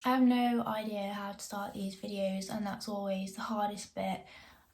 I have no idea how to start these videos, and that's always the hardest bit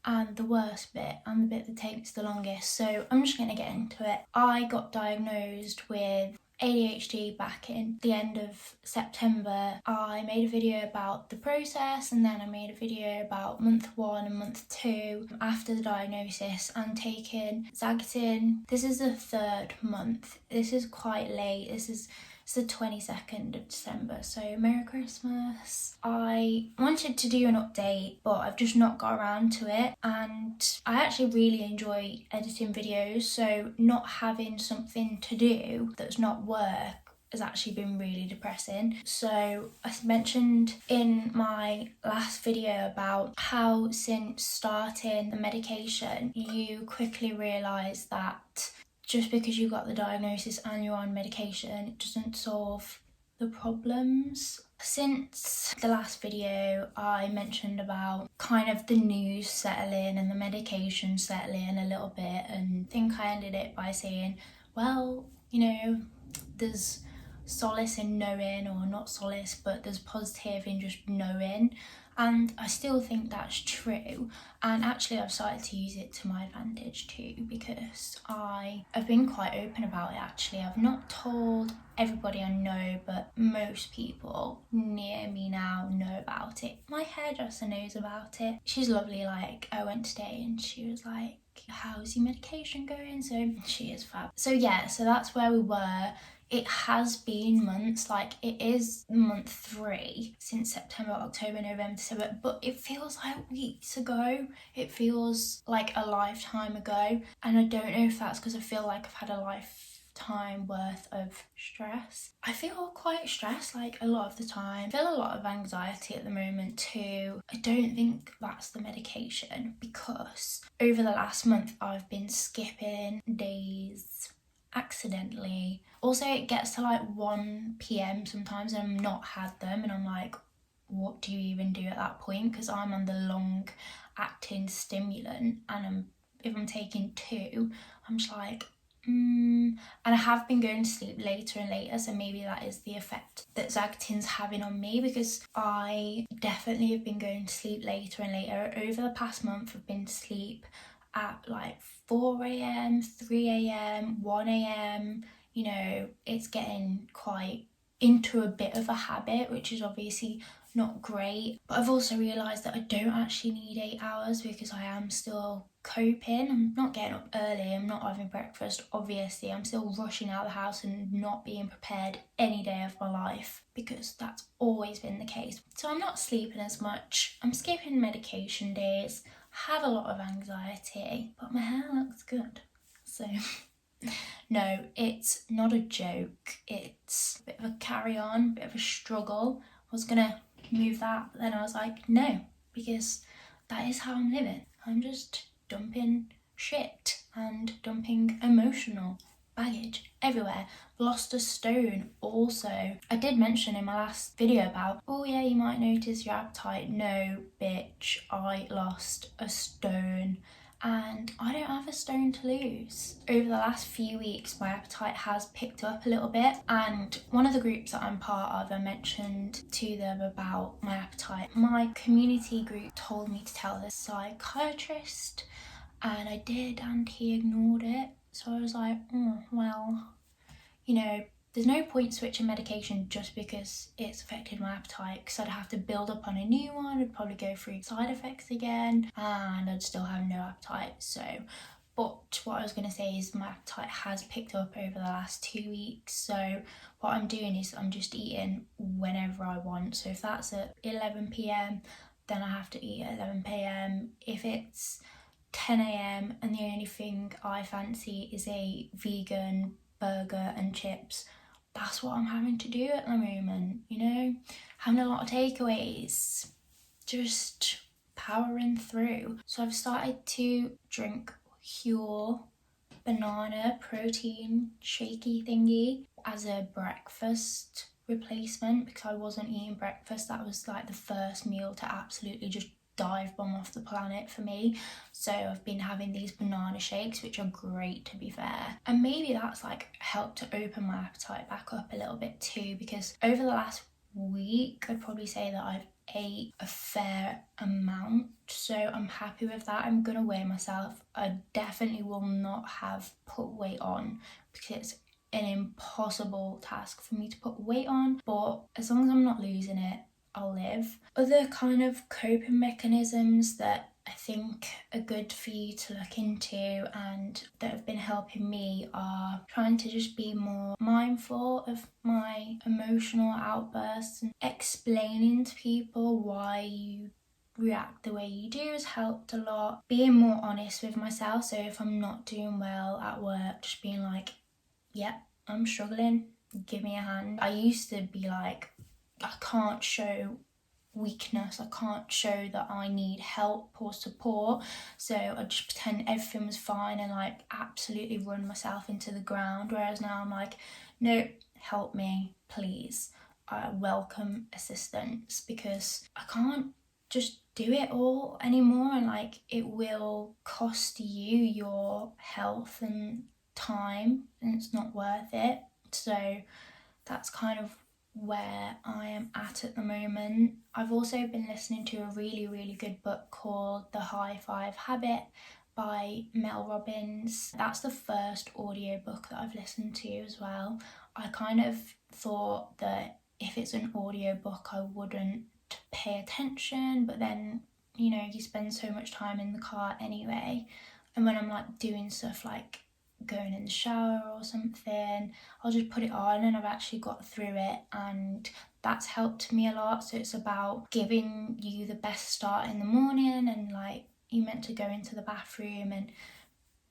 and the worst bit and the bit that takes the longest. So I'm just going to get into it. I got diagnosed with ADHD back in the end of September. I made a video about the process, and then I made a video about month 1 and month 2 after the diagnosis and taking Adhd. This is the 3rd month. This is quite late. It's the 22nd of December, so Merry Christmas. I wanted to do an update, but I've just not got around to it, and I actually really enjoy editing videos, so not having something to do that's not work has actually been really depressing. So I mentioned in my last video about how since starting the medication, you quickly realise that just because you got the diagnosis and you're on medication, it doesn't solve the problems. Since the last video, I mentioned about kind of the news settling and the medication settling a little bit, and I think I ended it by saying, well, there's solace in knowing, or not solace, but there's positive in just knowing. And I still think that's true, and actually I've started to use it to my advantage too, because I've been quite open about it. Actually, I've not told everybody I know, but most people near me now know about it. My hairdresser knows about it. She's lovely. Like, I went today and she was like, how's your medication going? So she is fab. So yeah, so that's where we were. It has been months, like it is month 3 since September, October, November, December, but it feels like weeks ago. It feels like a lifetime ago, and I don't know if that's because I feel like I've had a lifetime worth of stress. I feel quite stressed like a lot of the time. I feel a lot of anxiety at the moment too. I don't think that's the medication, because over the last month I've been skipping days accidentally. Also, it gets to like 1 p.m. sometimes and I've not had them, and I'm like, what do you even do at that point? Because I'm on the long acting stimulant, and if I'm taking 2, I'm just like, and I have been going to sleep later and later, so maybe that is the effect that Zagtin's having on me, because I definitely have been going to sleep later and later. Over the past month, I've been to sleep at like 4 a.m, 3 a.m, 1 a.m. It's getting quite into a bit of a habit, which is obviously not great. But I've also realised that I don't actually need 8 hours, because I am still coping. I'm not getting up early, I'm not having breakfast, obviously. I'm still rushing out of the house and not being prepared any day of my life, because that's always been the case. So I'm not sleeping as much, I'm skipping medication days, have a lot of anxiety, but my hair looks good. So no, it's not a joke. It's a bit of a carry-on, a bit of a struggle. I was gonna move that, but then I was like, no, because that is how I'm living. I'm just dumping shit and dumping emotional baggage everywhere. Lost a stone also. I did mention in my last video about, oh yeah, you might notice your appetite. No, bitch, I lost a stone. And I don't have a stone to lose. Over the last few weeks, my appetite has picked up a little bit, and one of the groups that I'm part of, I mentioned to them about my appetite. My community group told me to tell the psychiatrist, and I did, and he ignored it. So I was like, well, there's no point switching medication just because it's affected my appetite, because I'd have to build up on a new one, I'd probably go through side effects again, and I'd still have no appetite. But what I was going to say is my appetite has picked up over the last 2 weeks. So what I'm doing is I'm just eating whenever I want. So if that's at 11 p.m, then I have to eat at 11 p.m. If it's 10 a.m. and the only thing I fancy is a vegan burger and chips, that's what I'm having to do at the moment, having a lot of takeaways, just powering through. So I've started to drink Huel banana protein shaky thingy as a breakfast replacement, because I wasn't eating breakfast. That was like the first meal to absolutely just dive bomb off the planet for me. So I've been having these banana shakes, which are great, to be fair, and maybe that's like helped to open my appetite back up a little bit too, because over the last week, I'd probably say that I've ate a fair amount, so I'm happy with that. I'm gonna weigh myself. I definitely will not have put weight on because it's an impossible task for me to put weight on, but as long as I'm not losing it, I'll live. Other kind of coping mechanisms that I think are good for you to look into and that have been helping me are trying to just be more mindful of my emotional outbursts, and explaining to people why you react the way you do has helped a lot. Being more honest with myself, so if I'm not doing well at work, just being like, yep, I'm struggling, give me a hand. I used to be like, I can't show weakness, I can't show that I need help or support, so I just pretend everything was fine and like absolutely run myself into the ground. Whereas now I'm like, no, help me please, I welcome assistance, because I can't just do it all anymore, and like it will cost you your health and time and it's not worth it. So that's kind of where I am at the moment. I've also been listening to a really good book called The High Five Habit by Mel Robbins. That's the first audiobook that I've listened to as well. I kind of thought that if it's an audiobook I wouldn't pay attention, but then, you know, you spend so much time in the car anyway, and when I'm like doing stuff like going in the shower or something, I'll just put it on and I've actually got through it, and that's helped me a lot. So it's about giving you the best start in the morning, and like you're meant to go into the bathroom and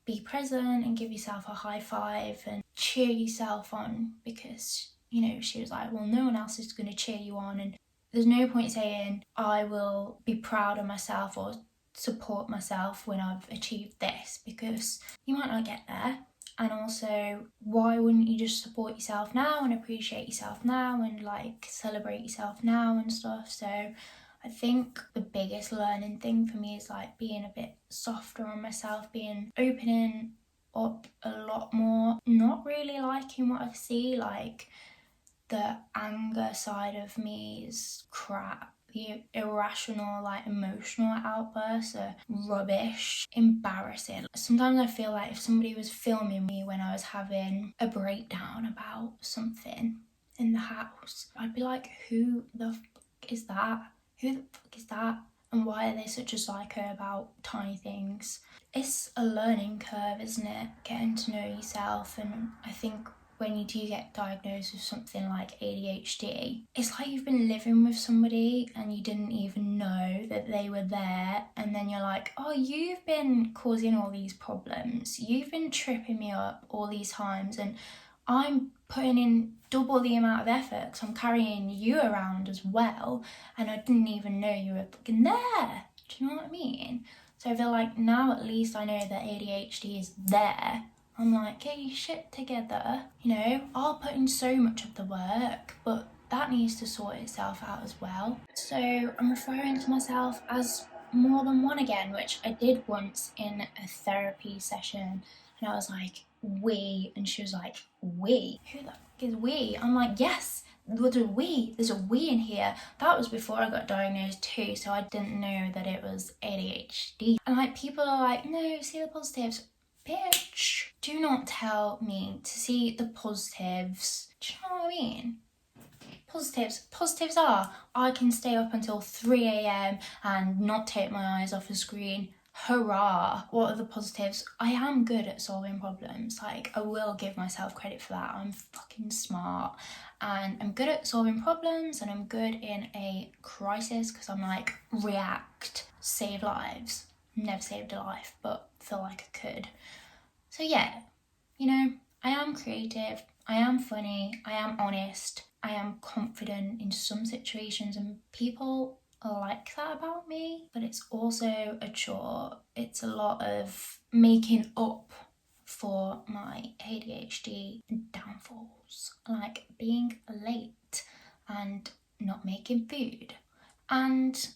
be present and give yourself a high five and cheer yourself on, because, you know, she was like, well, no one else is going to cheer you on, and there's no point saying I will be proud of myself or support myself when I've achieved this, because you might not get there. And also, why wouldn't you just support yourself now and appreciate yourself now and like celebrate yourself now and stuff? So I think the biggest learning thing for me is like being a bit softer on myself, being opening up a lot more, not really liking what I see. Like the anger side of me is crap. The irrational, like emotional outbursts are rubbish, embarrassing. Sometimes I feel like if somebody was filming me when I was having a breakdown about something in the house, I'd be like, who the fuck is that? Who the fuck is that? And why are they such a psycho about tiny things? It's a learning curve, isn't it? Getting to know yourself. And I think when you do get diagnosed with something like ADHD, it's like you've been living with somebody and you didn't even know that they were there, and then you're like, oh, you've been causing all these problems, you've been tripping me up all these times, and I'm putting in double the amount of effort because I'm carrying you around as well, and I didn't even know you were fucking there. Do you know what I mean? So I feel like now at least I know that ADHD is there. I'm like, get your shit together. You know, I'll put in so much of the work, but that needs to sort itself out as well. So I'm referring to myself as more than one again, which I did once in a therapy session. And I was like, we, and she was like, we? Who the fuck is we? I'm like, yes, there's a we. There's a we in here. That was before I got diagnosed too, so I didn't know that it was ADHD. And like people are like, no, see the positives. Bitch, do not tell me to see the positives. Do you know what I mean? Positives are I can stay up until 3 a.m. and not take my eyes off the screen. Hurrah! What are the positives? I am good at solving problems. Like, I will give myself credit for that. I'm fucking smart and I'm good at solving problems, and I'm good in a crisis because I'm like, react, save lives. Never saved a life, but feel like I could. So yeah, you know, I am creative, I am funny, I am honest, I am confident in some situations, and people like that about me, but it's also a chore. It's a lot of making up for my ADHD downfalls, like being late and not making food and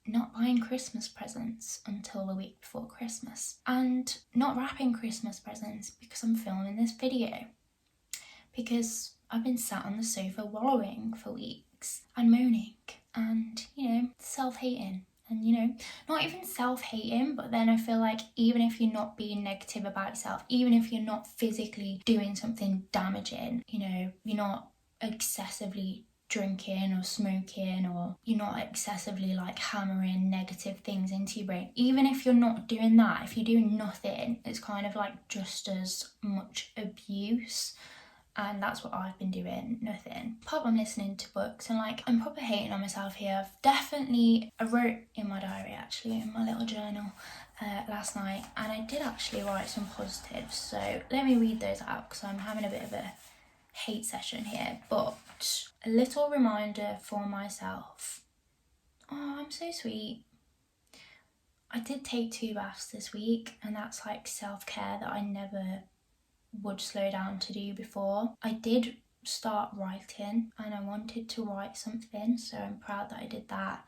not buying Christmas presents until the week before Christmas, and not wrapping Christmas presents because I'm filming this video, because I've been sat on the sofa wallowing for weeks. critiques and moaning and, you know, self-hating. And, you know, not even self-hating, but then I feel like even if you're not being negative about yourself, even if you're not physically doing something damaging, you know, you're not excessively drinking or smoking, or you're not excessively like hammering negative things into your brain, even if you're not doing that, if you're doing nothing, it's kind of like just as much abuse. And that's what I've been doing, nothing. Apart from listening to books, and like, I'm proper hating on myself here. I wrote in my diary actually, in my little journal last night, and I did actually write some positives. So let me read those out because I'm having a bit of a hate session here. But a little reminder for myself. Oh, I'm so sweet. I did take 2 baths this week, and that's like self-care that I never would slow down to do before. I did start writing, and I wanted to write something, so I'm proud that I did that.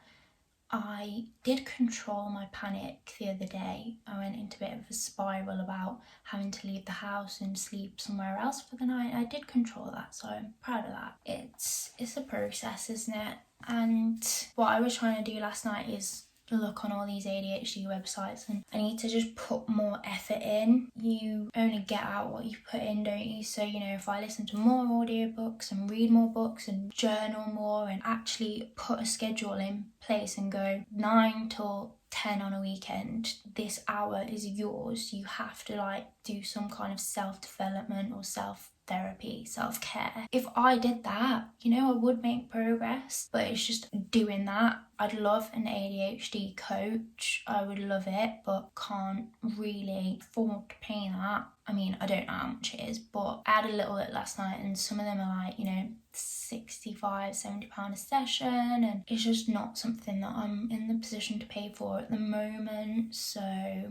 I did control my panic the other day. I went into a bit of a spiral about having to leave the house and sleep somewhere else for the night. I did control that, so I'm proud of that. It's a process, isn't it? And what I was trying to do last night is look on all these ADHD websites, and I need to just put more effort in. You only get out what you put in, don't you? So, you know, if I listen to more audiobooks and read more books and journal more and actually put a schedule in place and go 9 till 10 on a weekend, this hour is yours. You have to like do some kind of self-development or self-therapy, self-care. If I did that, you know, I would make progress, but it's just doing that. I'd love an ADHD coach. I would love it, but can't really afford to pay that. I mean, I don't know how much it is, but I had a little look last night, and some of them are like, you know, £65-70 a session, and it's just not something that I'm in the position to pay for at the moment. So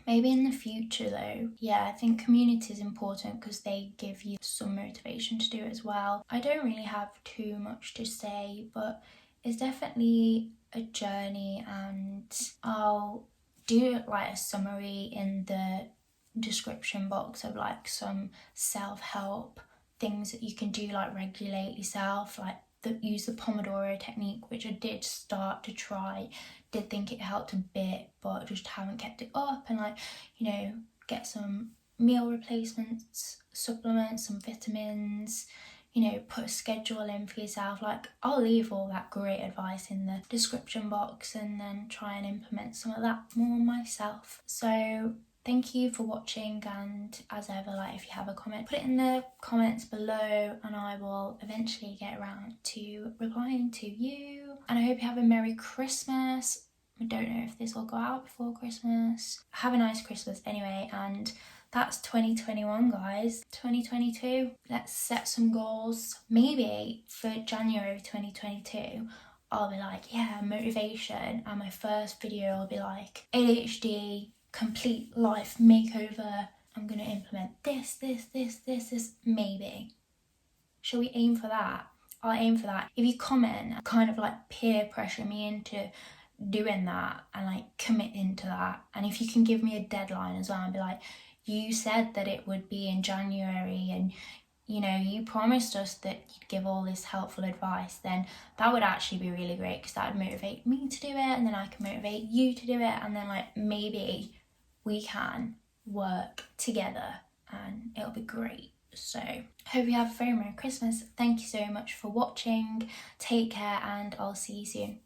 maybe in the future though. Yeah, I think community is important because they give you some motivation to do it as well. I don't really have too much to say, but it's definitely a journey, and I'll do like a summary in the description box of like some self-help things that you can do, like regulate yourself, like use the Pomodoro technique, which I did start to try, did think it helped a bit, but just haven't kept it up. And like, you know, get some meal replacements, supplements, some vitamins, you know, put a schedule in for yourself. Like, I'll leave all that great advice in the description box and then try and implement some of that more myself. So thank you for watching, and as ever, like, if you have a comment, put it in the comments below and I will eventually get around to replying to you. And I hope you have a Merry Christmas. I don't know if this will go out before Christmas. Have a nice Christmas anyway, and that's 2021, guys. 2022, let's set some goals. Maybe for January 2022, I'll be like, yeah, motivation, and my first video will be like, ADHD, complete life makeover. I'm gonna implement this, maybe. Shall we aim for that? I'll aim for that. If you comment, kind of like peer pressure me into doing that and like committing to that. And if you can give me a deadline as well and be like, you said that it would be in January, and you know, you promised us that you'd give all this helpful advice, then that would actually be really great, because that would motivate me to do it, and then I can motivate you to do it, and then like maybe we can work together and it'll be great. So hope you have a very Merry Christmas. Thank you so much for watching. Take care, and I'll see you soon.